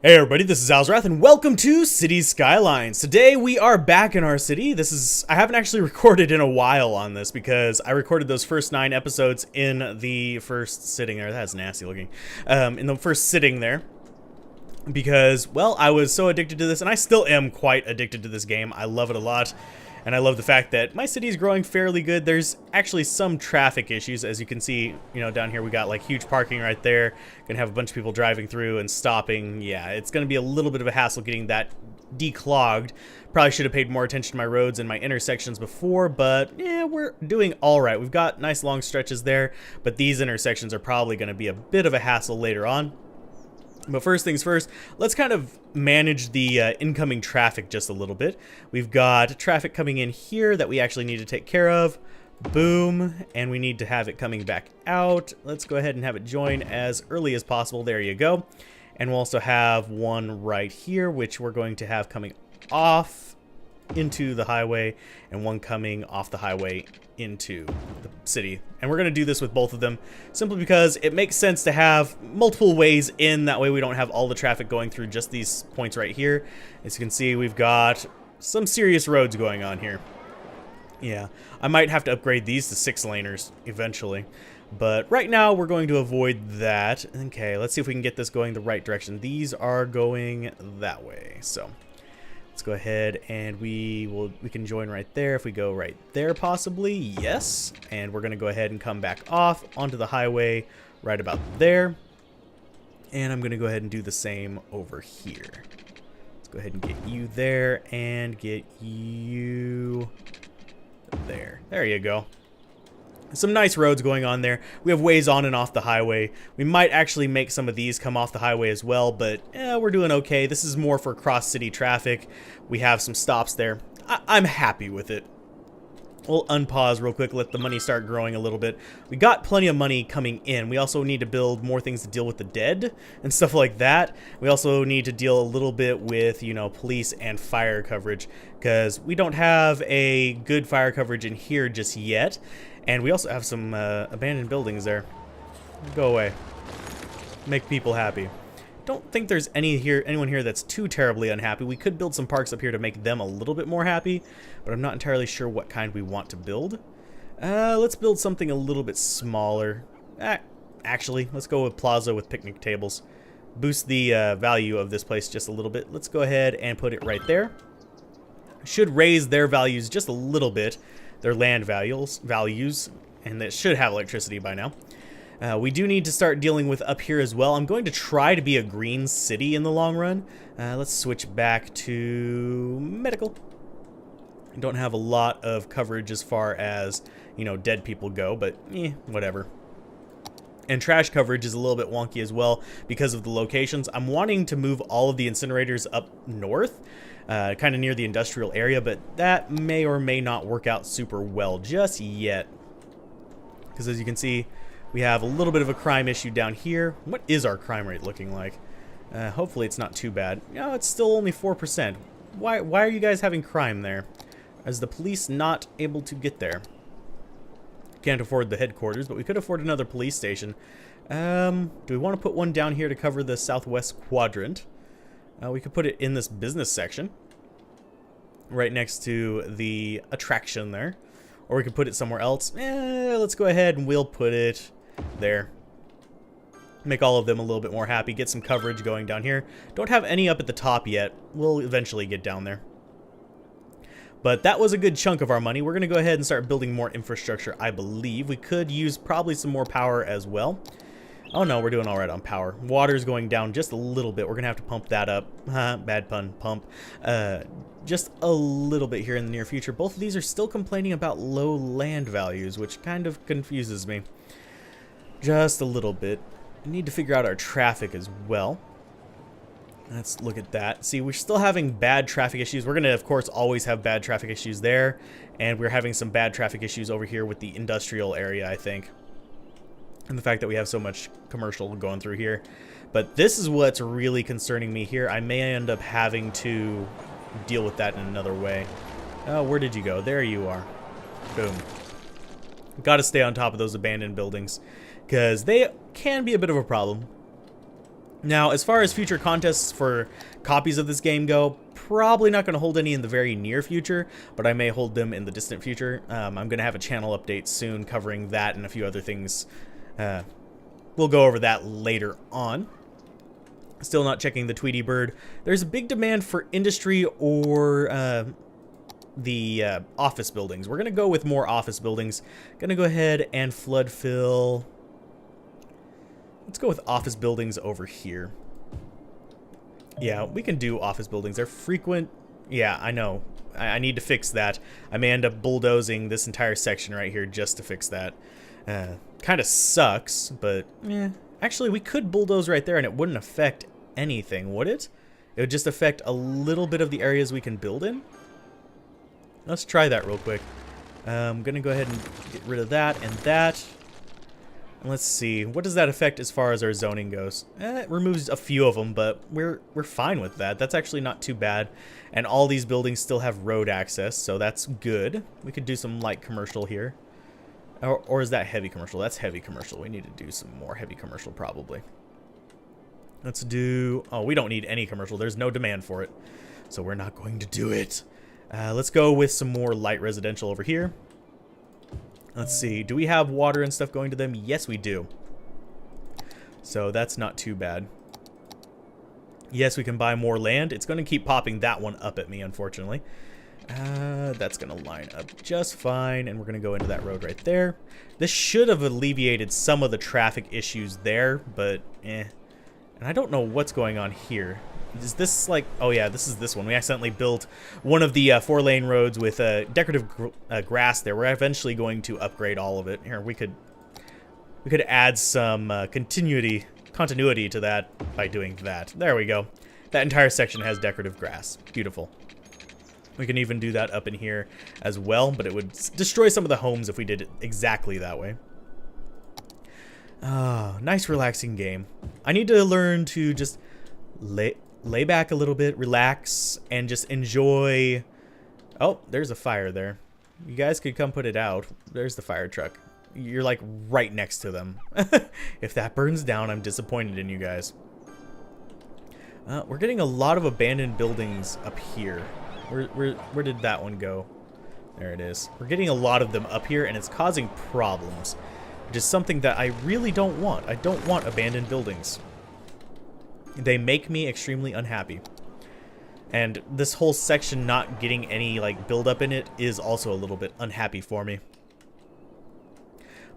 Hey everybody, this is Alzorath and welcome to City Skylines. Today we are back in our city. I haven't actually recorded in a while on this because I recorded those first 9 episodes in the first sitting there. That's nasty looking. In the first sitting there. Because, well, I was so addicted to this, and I still am quite addicted to this game. I love it a lot. And I love the fact that my city is growing fairly good. There's actually some traffic issues. As you can see, you know, down here we got like huge parking right there. Gonna have a bunch of people driving through and stopping. Yeah, it's gonna be a little bit of a hassle getting that declogged. Probably should have paid more attention to my roads and my intersections before, but yeah, we're doing all right. We've got nice long stretches there, but these intersections are probably gonna be a bit of a hassle later on. But first things first, let's kind of manage the incoming traffic just a little bit. We've got traffic coming in here that we actually need to take care of. Boom. And we need to have it coming back out. Let's go ahead and have it join as early as possible. There you go. And we'll also have one right here, which we're going to have coming off into the highway, and one coming off the highway into the city. And we're going to do this with both of them simply because it makes sense to have multiple ways in. That way we don't have all the traffic going through just these points right here. As you can see, we've got some serious roads going on here. Yeah, I might have to upgrade these to 6-laners eventually, but right now we're going to avoid that. Okay, let's see if we can get this going the right direction. These are going that way, so let's go ahead and we can join right there. If we go right there, possibly, yes. And we're gonna go ahead and come back off onto the highway right about there. And I'm gonna go ahead and do the same over here. Let's go ahead and get you there and get you there. There you go. Some nice roads going on there. We have ways on and off the highway. We might actually make some of these come off the highway as well, but we're doing okay. This is more for cross-city traffic. We have some stops there. I'm happy with it. We'll unpause real quick, let the money start growing a little bit. We got plenty of money coming in. We also need to build more things to deal with the dead and stuff like that. We also need to deal a little bit with, you know, police and fire coverage, because we don't have a good fire coverage in here just yet. And we also have some abandoned buildings there. Go away. Make people happy. Don't think there's anyone here that's too terribly unhappy. We could build some parks up here to make them a little bit more happy, but I'm not entirely sure what kind we want to build. Let's build something a little bit smaller. Actually, let's go with plaza with picnic tables. Boost the value of this place just a little bit. Let's go ahead and put it right there. Should raise their values just a little bit. Their land values, and that should have electricity by now. We do need to start dealing with up here as well. I'm going to try to be a green city in the long run. Let's switch back to medical. I don't have a lot of coverage as far as, you know, dead people go, but whatever. And trash coverage is a little bit wonky as well because of the locations. I'm wanting to move all of the incinerators up north, kind of near the industrial area, but that may or may not work out super well just yet. Because as you can see, we have a little bit of a crime issue down here. What is our crime rate looking like? Hopefully it's not too bad. No, it's still only 4%. Why are you guys having crime there? Is the police not able to get there? Can't afford the headquarters, but we could afford another police station. Do we want to put one down here to cover the southwest quadrant? We could put it in this business section, right next to the attraction there. Or we could put it somewhere else. Let's go ahead and we'll put it there. Make all of them a little bit more happy. Get some coverage going down here. Don't have any up at the top yet. We'll eventually get down there. But that was a good chunk of our money. We're going to go ahead and start building more infrastructure, I believe. We could use probably some more power as well. Oh no, we're doing all right on power. Water's going down just a little bit. We're going to have to pump that up. Bad pun, pump. Just a little bit here in the near future. Both of these are still complaining about low land values, which kind of confuses me. Just a little bit. We need to figure out our traffic as well. Let's look at that. See, we're still having bad traffic issues. We're going to, of course, always have bad traffic issues there. And we're having some bad traffic issues over here with the industrial area, I think. And the fact that we have so much commercial going through here. But this is what's really concerning me here. I may end up having to deal with that in another way. Oh, where did you go? There you are. Boom. Got to stay on top of those abandoned buildings, because they can be a bit of a problem. Now, as far as future contests for copies of this game go, probably not going to hold any in the very near future, but I may hold them in the distant future. I'm going to have a channel update soon covering that and a few other things. We'll go over that later on. Still not checking the Tweety Bird. There's a big demand for industry or the office buildings. We're going to go with more office buildings. Going to go ahead and flood fill. Let's go with office buildings over here. Yeah, we can do office buildings. They're frequent. Yeah, I know. I need to fix that. I may end up bulldozing this entire section right here just to fix that. Kind of sucks, but yeah. Actually, we could bulldoze right there and it wouldn't affect anything, would it? It would just affect a little bit of the areas we can build in. Let's try that real quick. I'm going to go ahead and get rid of that and that. Let's see, what does that affect as far as our zoning goes? It removes a few of them, but we're fine with that. That's actually not too bad. And all these buildings still have road access, so that's good. We could do some light commercial here. Or is that heavy commercial? That's heavy commercial. We need to do some more heavy commercial probably. Let's do... Oh, we don't need any commercial. There's no demand for it. So we're not going to do it. Let's go with some more light residential over here. Let's see, do we have water and stuff going to them? Yes, we do. So that's not too bad. Yes, we can buy more land. It's going to keep popping that one up at me, unfortunately. That's going to line up just fine, and we're going to go into that road right there. This should have alleviated some of the traffic issues there, but eh. And I don't know what's going on here. Is this like... Oh yeah, this is this one. We accidentally built one of the 4-lane roads with decorative grass there. We're eventually going to upgrade all of it. Here, we could add some continuity to that by doing that. There we go. That entire section has decorative grass. Beautiful. We can even do that up in here as well, but it would destroy some of the homes if we did it exactly that way. Ah, nice relaxing game. I need to learn to just lay back a little bit, relax, and just enjoy... Oh, there's a fire there. You guys could come put it out. There's the fire truck. You're like right next to them. If that burns down, I'm disappointed in you guys. We're getting a lot of abandoned buildings up here. Where did that one go? There it is. We're getting a lot of them up here, and it's causing problems, which is something that I really don't want. I don't want abandoned buildings. They make me extremely unhappy. And this whole section not getting any like build up in it is also a little bit unhappy for me.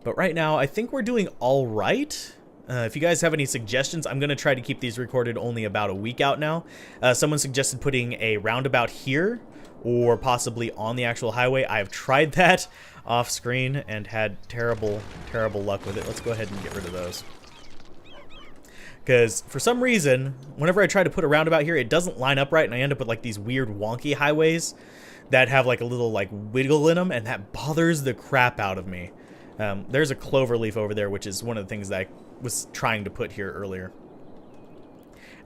But right now, I think we're doing all right. If you guys have any suggestions, I'm going to try to keep these recorded only about a week out now. Someone suggested putting a roundabout here or possibly on the actual highway. I have tried that off screen and had terrible luck with it. Let's go ahead and get rid of those. Because for some reason, whenever I try to put a roundabout here, it doesn't line up right, and I end up with like these weird wonky highways that have like a little like wiggle in them, and that bothers the crap out of me. There's a clover leaf over there, which is one of the things that I was trying to put here earlier.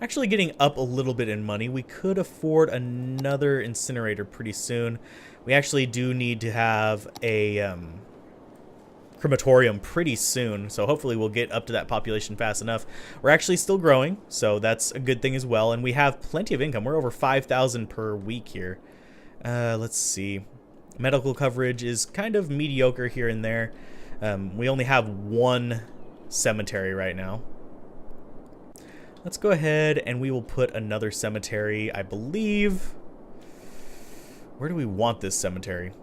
Actually getting up a little bit in money. We could afford another incinerator pretty soon. We actually do need to have a crematorium pretty soon, so hopefully we'll get up to that population fast enough. We're actually still growing, so that's a good thing as well, and we have plenty of income. We're over 5,000 per week here. Let's see. Medical coverage is kind of mediocre here and there. We only have one cemetery right now. Let's go ahead and we will put another cemetery, I believe. Where do we want this cemetery?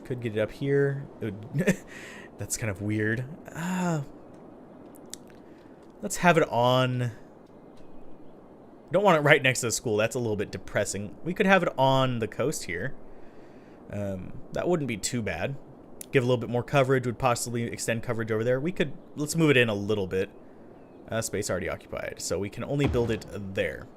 Could get it up here. It would that's kind of weird. Let's have it on... Don't want it right next to the school. That's a little bit depressing. We could have it on the coast here. That wouldn't be too bad. Give a little bit more coverage, would possibly extend coverage over there. We could, let's move it in a little bit. Space already occupied, so we can only build it there.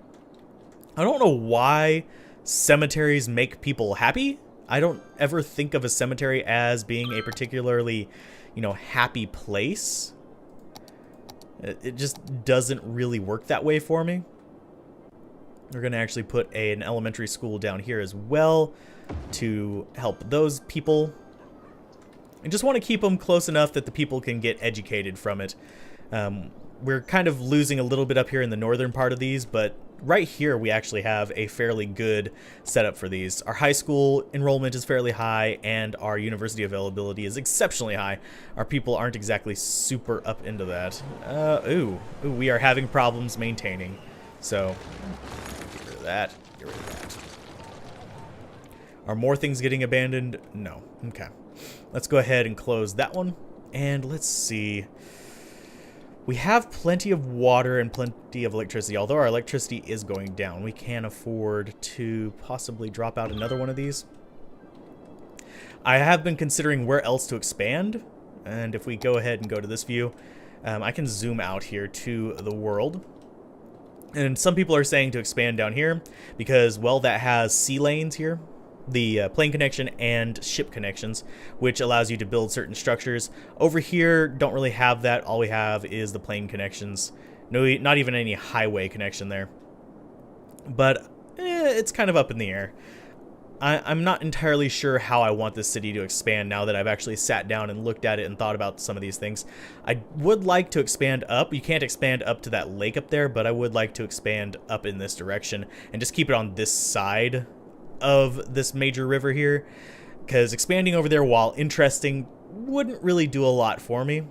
I don't know why cemeteries make people happy. I don't ever think of a cemetery as being a particularly, you know, happy place. It just doesn't really work that way for me. We're going to actually put an elementary school down here as well to help those people. and just want to keep them close enough that the people can get educated from it. We're kind of losing a little bit up here in the northern part of these, but right here we actually have a fairly good setup for these. Our high school enrollment is fairly high, and our university availability is exceptionally high. Our people aren't exactly super up into that. Ooh, we are having problems maintaining. So, get rid of that, get rid of that. Are more things getting abandoned? No. Okay. Let's go ahead and close that one. And let's see. We have plenty of water and plenty of electricity. Although our electricity is going down, we can afford to possibly drop out another one of these. I have been considering where else to expand. And if we go ahead and go to this view, I can zoom out here to the world. And some people are saying to expand down here because, well, that has sea lanes here. The plane connection and ship connections, which allows you to build certain structures. Over here, don't really have that. All we have is the plane connections. No, not even any highway connection there. But it's kind of up in the air. I'm not entirely sure how I want this city to expand now that I've actually sat down and looked at it and thought about some of these things. I would like to expand up. You can't expand up to that lake up there, but I would like to expand up in this direction and just keep it on this side of this major river here, because expanding over there, while interesting, wouldn't really do a lot for me.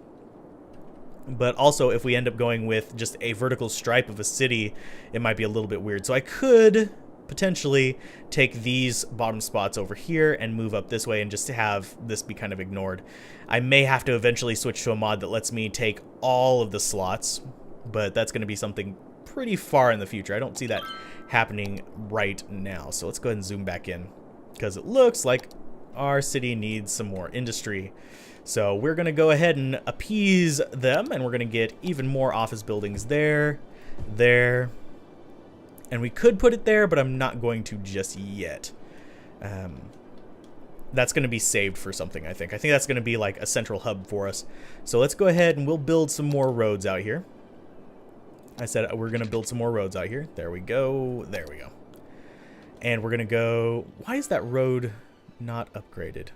But also, if we end up going with just a vertical stripe of a city, it might be a little bit weird. So I could potentially take these bottom spots over here and move up this way and just have this be kind of ignored. I may have to eventually switch to a mod that lets me take all of the slots, but that's going to be something pretty far in the future. I don't see that happening right now. So let's go ahead and zoom back in, because it looks like our city needs some more industry. So we're going to go ahead and appease them, and we're going to get even more office buildings there, and we could put it there, but I'm not going to just yet. That's going to be saved for something, I think. I think that's going to be like a central hub for us. So let's go ahead and we'll build some more roads out here. I said we're going to build some more roads out here. There we go. There we go. And we're going to go... Why is that road not upgraded?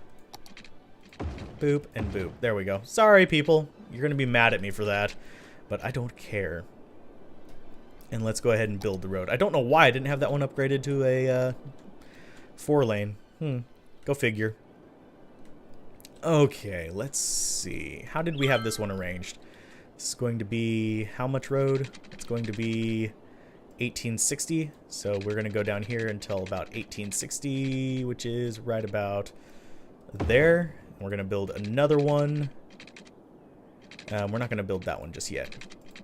Boop and boop. There we go. Sorry, people. You're going to be mad at me for that. But I don't care. And let's go ahead and build the road. I don't know why I didn't have that one upgraded to a 4-lane. Go figure. Okay, let's see. How did we have this one arranged? This is going to be how much road? It's going to be 1860. So we're going to go down here until about 1860, which is right about there. We're going to build another one. We're not going to build that one just yet.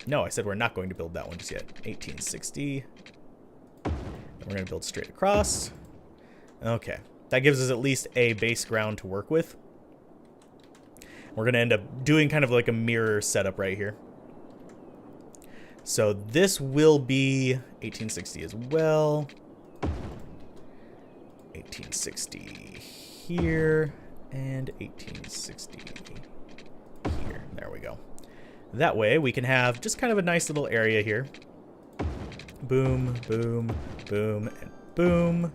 No, I said we're not going to build that one just yet. 1860. And we're going to build straight across. Okay. That gives us at least a base ground to work with. We're going to end up doing kind of like a mirror setup right here. So this will be 1860 as well. 1860 here and 1860 here. There we go. That way we can have just kind of a nice little area here. Boom, boom, boom, and boom.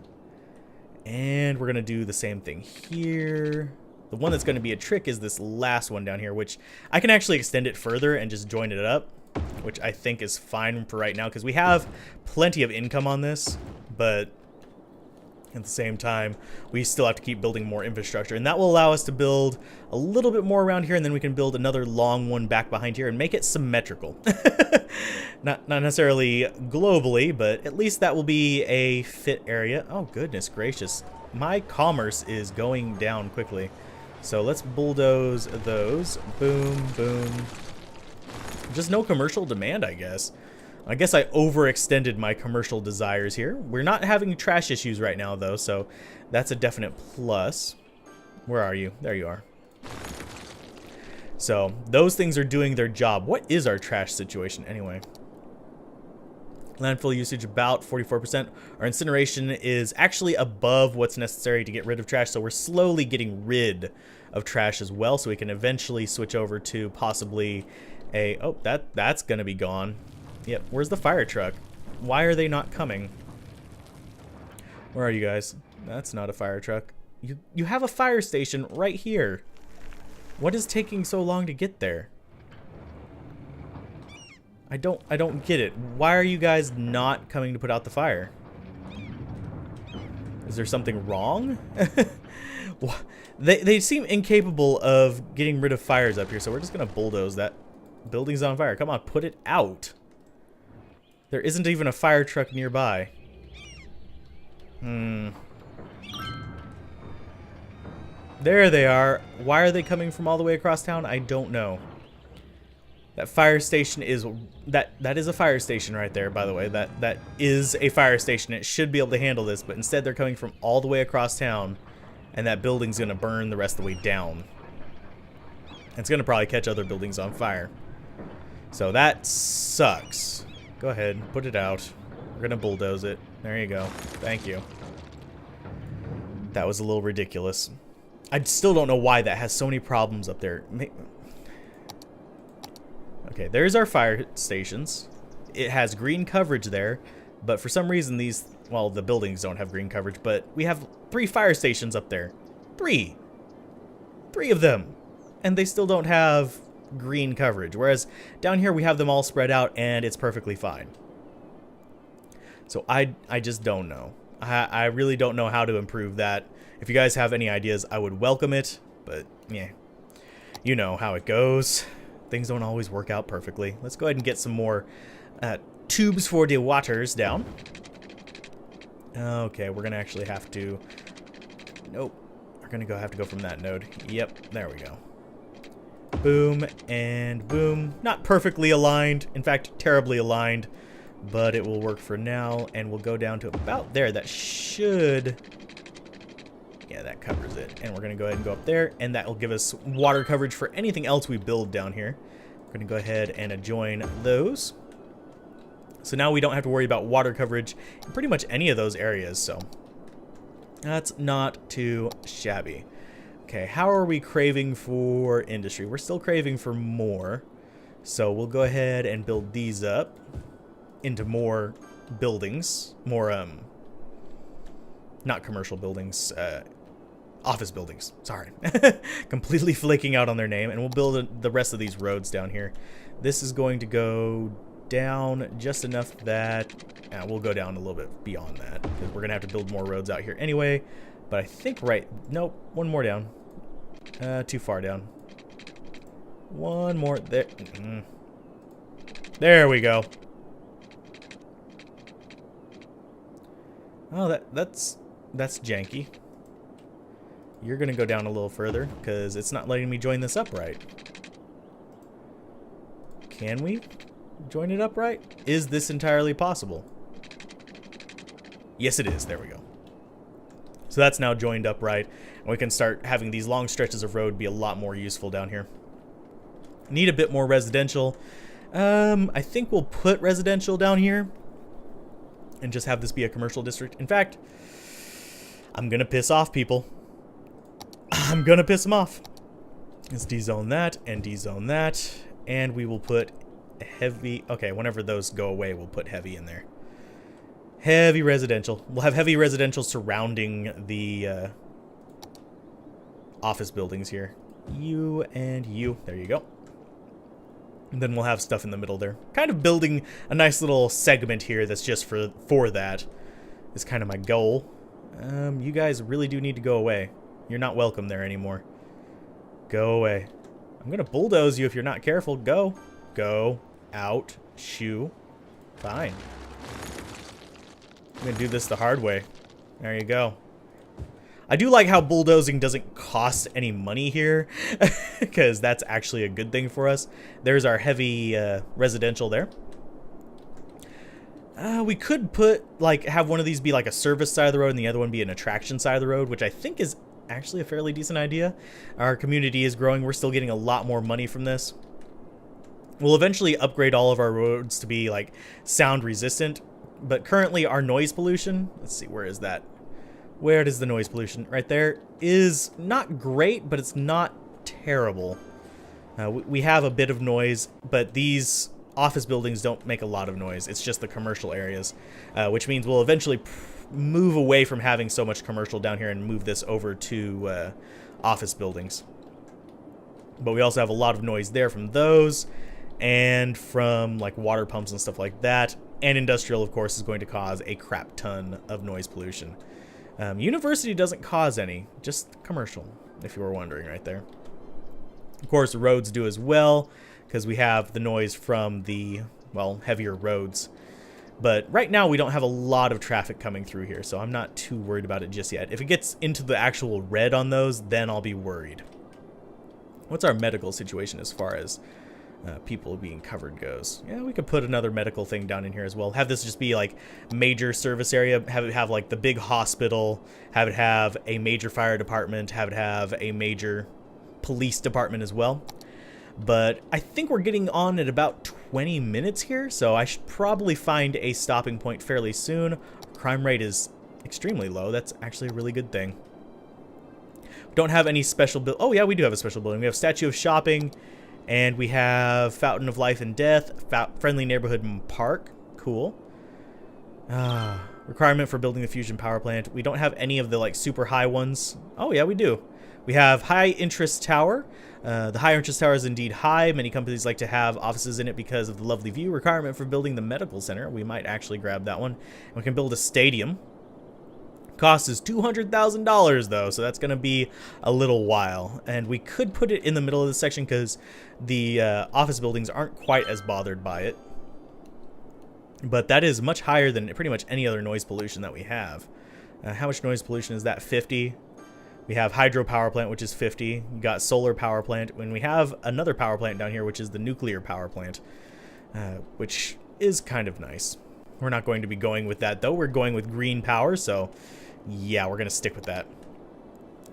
And we're going to do the same thing here. The one that's going to be a trick is this last one down here, which I can actually extend it further and just join it up, which I think is fine for right now because we have plenty of income on this, but at the same time, we still have to keep building more infrastructure, and that will allow us to build a little bit more around here, and then we can build another long one back behind here and make it symmetrical. Not necessarily globally, but at least that will be a fit area. Oh, goodness gracious. My commerce is going down quickly. So let's bulldoze those. Boom, boom. Just no commercial demand, I guess. I guess I overextended my commercial desires here. We're not having trash issues right now, though, so that's a definite plus. Where are you? There you are. So those things are doing their job. What is our trash situation anyway? Landfill usage about 44%. Our incineration is actually above what's necessary to get rid of trash, so we're slowly getting rid of trash as well, so we can eventually switch over to possibly a... Oh, that's going to be gone. Yep, where's the fire truck? Why are they not coming? Where are you guys? That's not a fire truck. You have a fire station right here. What is taking so long to get there? I don't get it. Why are you guys not coming to put out the fire? Is there something wrong? They seem incapable of getting rid of fires up here, so we're just gonna bulldoze that. Building's on fire. Come on, put it out. There isn't even a fire truck nearby. There they are. Why are they coming from all the way across town? I don't know. That fire station is... That is a fire station right there, by the way. That is a fire station. It should be able to handle this, but instead they're coming from all the way across town, and that building's going to burn the rest of the way down. It's going to probably catch other buildings on fire. So that sucks. Go ahead, put it out. We're going to bulldoze it. There you go. Thank you. That was a little ridiculous. I still don't know why that has so many problems up there. Okay, there's our fire stations. It has green coverage there, but for some reason these, well, the buildings don't have green coverage, but we have 3 fire stations up there. 3 of them. And they still don't have green coverage, whereas down here we have them all spread out and it's perfectly fine. So I just don't know. I really don't know how to improve that. If you guys have any ideas, I would welcome it, but yeah, you know how it goes. Things don't always work out perfectly. Let's go ahead and get some more tubes for the waters down. Okay, we're gonna actually have to... Nope. We're gonna have to go from that node. Yep, there we go. Boom and boom. Not perfectly aligned. In fact, terribly aligned. But it will work for now, and we'll go down to about there. That should... Yeah, that covers it. And we're going to go ahead and go up there, and that will give us water coverage for anything else we build down here. We're going to go ahead and adjoin those. So now we don't have to worry about water coverage in pretty much any of those areas, so that's not too shabby. Okay, how are we craving for industry? We're still craving for more, so we'll go ahead and build these up into more buildings, more, not commercial buildings, office buildings, sorry. Completely flaking out on their name, and we'll build the rest of these roads down here. This is going to go down just enough that, we'll go down a little bit beyond that, because we're gonna have to build more roads out here anyway, but I think nope, one more down. Too far down. One more, there. There we go. Oh, that's janky. You're gonna go down a little further because it's not letting me join this upright. Can we join it upright? Is this entirely possible? Yes, it is. There we go. So that's now joined upright, and we can start having these long stretches of road be a lot more useful down here. Need a bit more residential. I think we'll put residential down here and just have this be a commercial district. In fact, I'm gonna piss off people. I'm gonna piss them off. Let's dezone that and dezone that, and we will put heavy. Okay, whenever those go away, we'll put heavy in there. Heavy residential. We'll have heavy residential surrounding the office buildings here. You and you. There you go. And then we'll have stuff in the middle there. Kind of building a nice little segment here that's just for that. Is kind of my goal. You guys really do need to go away. You're not welcome there anymore. Go away. I'm gonna bulldoze you if you're not careful. Go. Go. Out. Shoo. Fine. I'm gonna do this the hard way. There you go. I do like how bulldozing doesn't cost any money here, because that's actually a good thing for us. There's our heavy residential there. We could put, have one of these be like a service side of the road and the other one be an attraction side of the road, which I think is actually a fairly decent idea. Our community is growing. We're still getting a lot more money from this. We'll eventually upgrade all of our roads to be, sound resistant, but currently our noise pollution, let's see, where is that? Where does the noise pollution? Right there is not great, but it's not terrible. We have a bit of noise, but these office buildings don't make a lot of noise. It's just the commercial areas, which means we'll eventually move away from having so much commercial down here and move this over to office buildings. But we also have a lot of noise there from those, and from like water pumps and stuff like that. And industrial, of course, is going to cause a crap ton of noise pollution. University doesn't cause any, just commercial, if you were wondering right there. Of course, roads do as well, because we have the noise from the, well, heavier roads. But right now, we don't have a lot of traffic coming through here, so I'm not too worried about it just yet. If it gets into the actual red on those, then I'll be worried. What's our medical situation as far as people being covered goes? Yeah, we could put another medical thing down in here as well. Have this just be like major service area. Have it have like the big hospital. Have it have a major fire department. Have it have a major police department as well. But I think we're getting on at about 20 minutes here, so I should probably find a stopping point fairly soon. Crime rate is extremely low. That's actually a really good thing. Don't have any special build. Oh yeah, we do have a special building. We have Statue of Shopping, and we have Fountain of Life and Death, Friendly Neighborhood and Park. Cool. Requirement for building the fusion power plant. We don't have any of the like super high ones. Oh yeah, we do. We have High Interest Tower. The High Interest Tower is indeed high. Many companies like to have offices in it because of the lovely view. Requirement for building the medical center. We might actually grab that one. And we can build a stadium. Cost is $200,000 though, so that's going to be a little while. And we could put it in the middle of the section because the office buildings aren't quite as bothered by it. But that is much higher than pretty much any other noise pollution that we have. How much noise pollution is that? 50. We have hydro power plant, which is 50. You got solar power plant. And we have another power plant down here, which is the nuclear power plant, which is kind of nice. We're not going to be going with that, though. We're going with green power, so yeah, we're going to stick with that.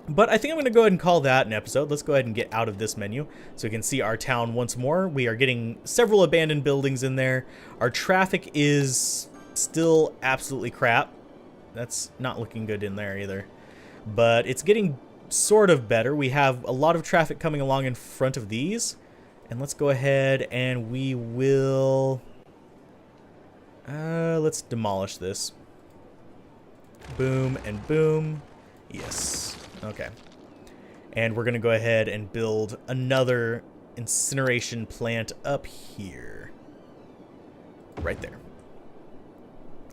But I think I'm going to go ahead and call that an episode. Let's go ahead and get out of this menu so we can see our town once more. We are getting several abandoned buildings in there. Our traffic is still absolutely crap. That's not looking good in there either. But it's getting sort of better. We have a lot of traffic coming along in front of these. And let's go ahead and we will... let's demolish this. Boom and boom. Yes. Okay. And we're going to go ahead and build another incineration plant up here. Right there.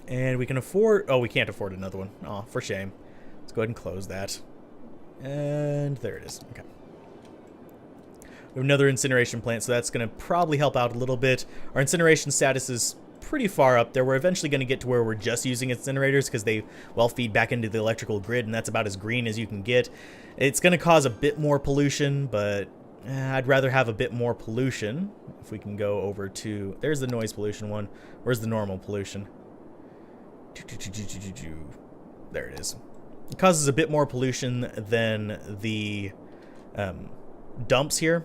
And we can afford... Oh, we can't afford another one. Oh, for shame. Let's go ahead and close that. And there it is. Okay. We have another incineration plant, so that's going to probably help out a little bit. Our incineration status is pretty far up there. We're eventually going to get to where we're just using incinerators because they, well, feed back into the electrical grid, and that's about as green as you can get. It's going to cause a bit more pollution, but I'd rather have a bit more pollution. If we can go over to... There's the noise pollution one. Where's the normal pollution? There it is. It causes a bit more pollution than the dumps here.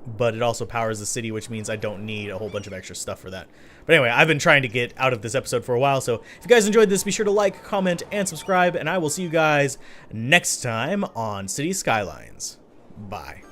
But it also powers the city, which means I don't need a whole bunch of extra stuff for that. But anyway, I've been trying to get out of this episode for a while, so if you guys enjoyed this, be sure to like, comment, and subscribe, and I will see you guys next time on City Skylines. Bye.